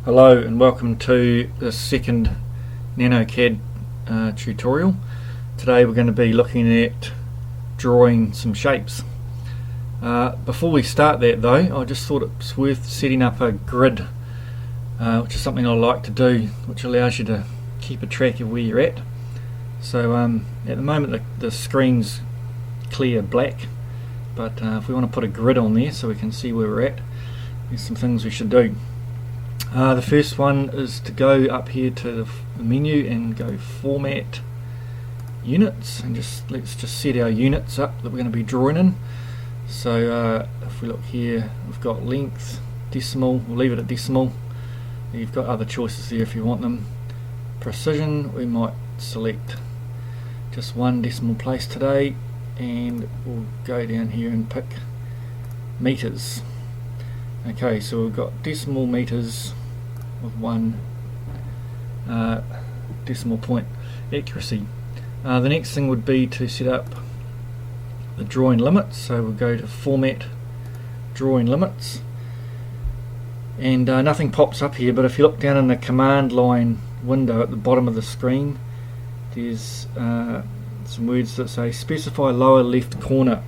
Hello and welcome to the second NanoCAD tutorial. Today we're going to be looking at drawing some shapes. Before we start that though, I just thought it was worth setting up a grid, which is something I like to do, which allows you to keep a track of where you're at. So at the moment the screen's clear black, but if we want to put a grid on there so we can see where we're at, there's some things we should do. The first one is to go up here to the menu and go Format, Units, and let's just set our units up that we're going to be drawing in. So if we look here, we've got length, decimal, we'll leave it at decimal. You've got other choices there if you want them. Precision, we might select just one decimal place today, and we'll go down here and pick meters. Okay, so we've got decimal meters with one decimal point accuracy. The next thing would be to set up the drawing limits. So we'll go to Format, Drawing Limits, and nothing pops up here, but if you look down in the command line window at the bottom of the screen, there's some words that say specify lower left corner.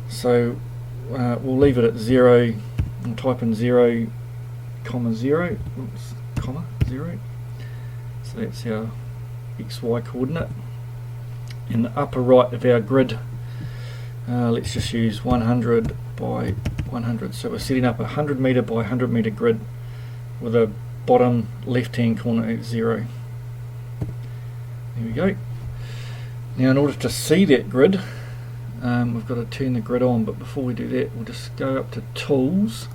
So we'll leave it at 0 and type in 0, 0, comma 0. So that's our XY coordinate. In the upper right of our grid, let's just use 100 by 100. So we're setting up a 100 meter by 100 meter grid with a bottom left hand corner at 0. There we go. Now in order to see that grid, we've got to turn the grid on, but before we do that we'll just go up to Tools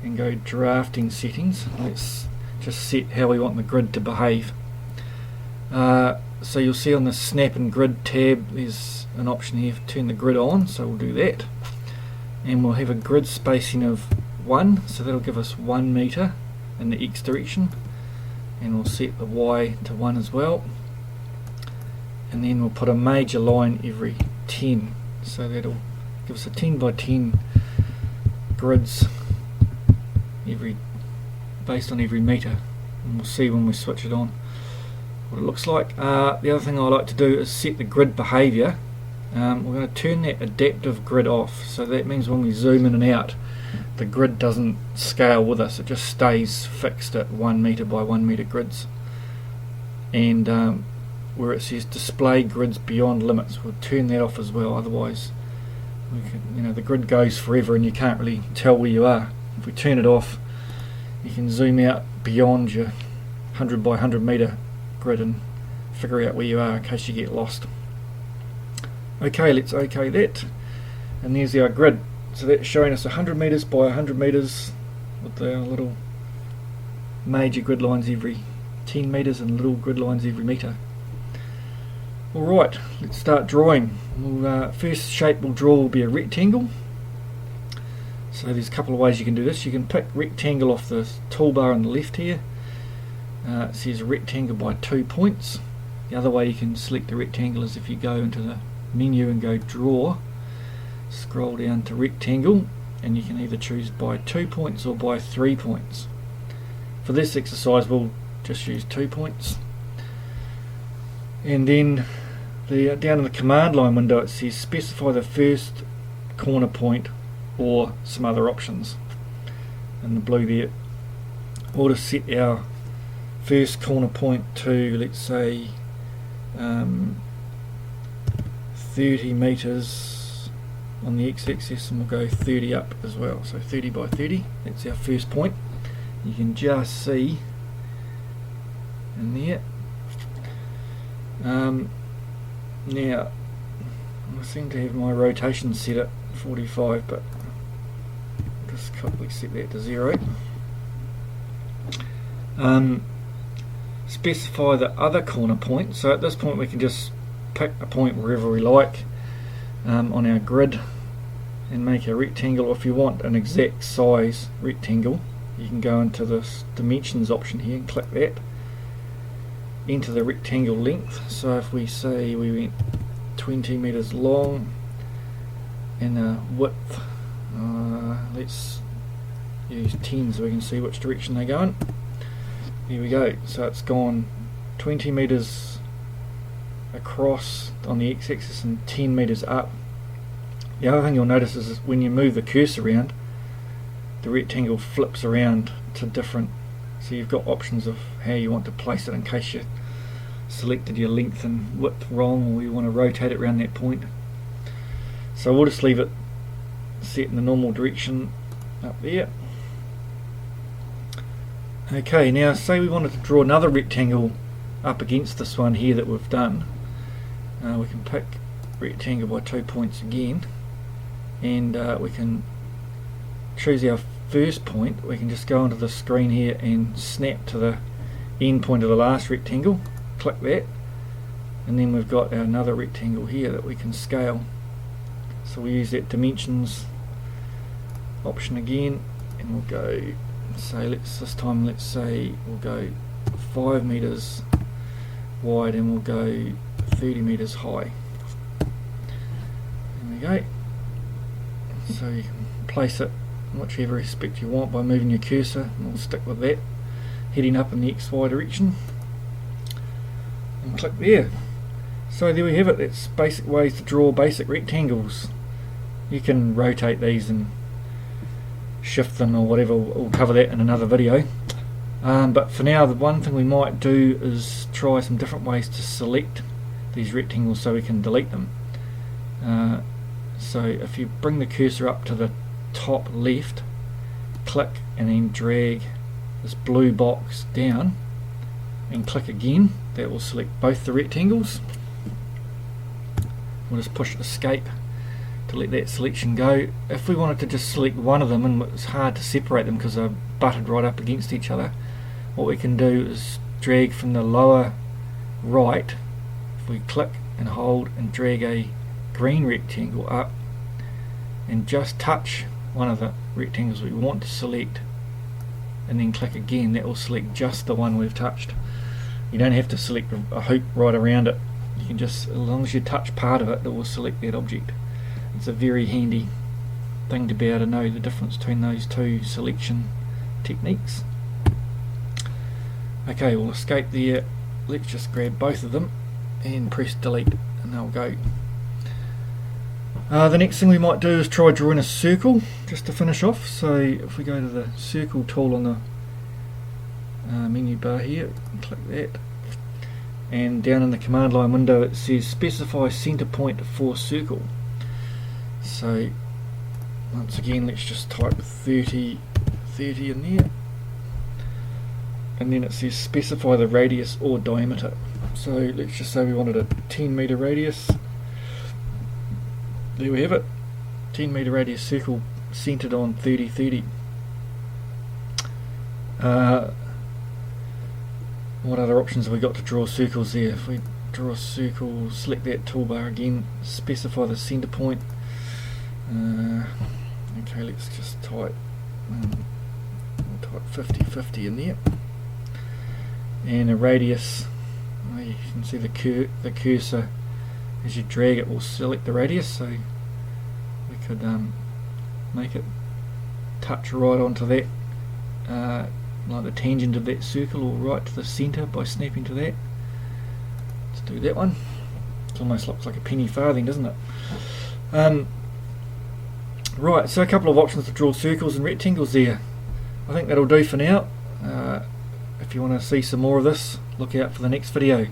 and go Drafting Settings. Let's just set how we want the grid to behave. So you'll see on the Snap and Grid tab there's an option here to turn the grid on, so we'll do that, and we'll have a grid spacing of 1, so that'll give us 1 meter in the X direction, and we'll set the Y to 1 as well, and then we'll put a major line every 10, so that'll give us a 10 by 10 grids based on every meter, and we'll see when we switch it on what it looks like. The other thing I like to do is set the grid behavior. We're going to turn that adaptive grid off, so that means when we zoom in and out the grid doesn't scale with us, it just stays fixed at 1 meter by 1 meter grids, and where it says display grids beyond limits, we'll turn that off as well, otherwise the grid goes forever and you can't really tell where you are. If we turn it off, you can zoom out beyond your 100 by 100 meter grid and figure out where you are in case you get lost. Okay, let's OK that, and there's our grid. So that's showing us 100 meters by 100 meters with our little major grid lines every 10 meters and little grid lines every meter. Alright, let's start drawing. First shape we'll draw will be a rectangle. So there's a couple of ways you can do this. You can pick rectangle off the toolbar on the left here. It says rectangle by 2 points. The other way you can select the rectangle is if you go into the menu and go draw, scroll down to rectangle, and you can either choose by 2 points or by 3 points. For this exercise we'll just use 2 points. And then down in the command line window it says specify the first corner point or some other options in the blue there. Or to set our first corner point to, let's say 30 meters on the x-axis, and we'll go 30 up as well, so 30 by 30, that's our first point. You can just see in there. Now I seem to have my rotation set at 45, but I'll just quickly set that to 0. Specify the other corner point. So at this point we can just pick a point wherever we like on our grid and make a rectangle. Or if you want an exact size rectangle, you can go into this dimensions option here and click that, enter the rectangle length. So if we say we went 20 meters long and the width, let's use 10 so we can see which direction they're going. There we go, so it's gone 20 meters across on the x-axis and 10 meters up. The other thing you'll notice is when you move the cursor around, the rectangle flips around to different, so you've got options of how you want to place it in case you selected your length and width wrong, or you want to rotate it around that point. So we'll just leave it set in the normal direction up there. Okay, now say we wanted to draw another rectangle up against this one here that we've done. We can pick rectangle by 2 points again, and we can choose our first point. We can just go onto the screen here and snap to the end point of the last rectangle, click that, and then we've got another rectangle here that we can scale. So we use that dimensions option again, and we'll go, say this time let's say we'll go 5 meters wide and we'll go 30 meters high. There we go. So you can place it in whichever respect you want by moving your cursor, and we'll stick with that, heading up in the XY direction, and click there. So there we have it. That's basic ways to draw basic rectangles. You can rotate these and shift them or whatever. We'll cover that in another video. But for now, the one thing we might do is try some different ways to select these rectangles so we can delete them. So if you bring the cursor up to the top left, click and then drag this blue box down and click again, that will select both the rectangles. We'll just push escape to let that selection go. If we wanted to just select one of them, and it's hard to separate them because they're butted right up against each other, what we can do is drag from the lower right. If we click and hold and drag a green rectangle up and just touch one of the rectangles we want to select, and then click again, that will select just the one we've touched. You don't have to select a hoop right around it. You can just, as long as you touch part of it, it will select that object. It's a very handy thing to be able to know the difference between those two selection techniques. Okay, we'll escape there. Let's just grab both of them and press delete, and they'll go. The next thing we might do is try drawing a circle just to finish off. So if we go to the circle tool on the menu bar here and click that, and down in the command line window it says specify center point for circle. So once again, let's just type 30 in there, and then it says specify the radius or diameter. So let's just say we wanted a 10 meter radius. There we have it, 10 meter radius circle centered on 30. What other options have we got to draw circles there? If we draw a circle, select that toolbar again, specify the center point. Okay, let's just type 50 in there, and a radius. You can see the cursor as you drag it will select the radius, so we could make it touch right onto that, like the tangent of that circle, or right to the center by snapping to that. Let's do that one. It almost looks like a penny farthing, doesn't it? Right, so a couple of options to draw circles and rectangles there. I think that'll do for now. If you want to see some more of this, look out for the next video.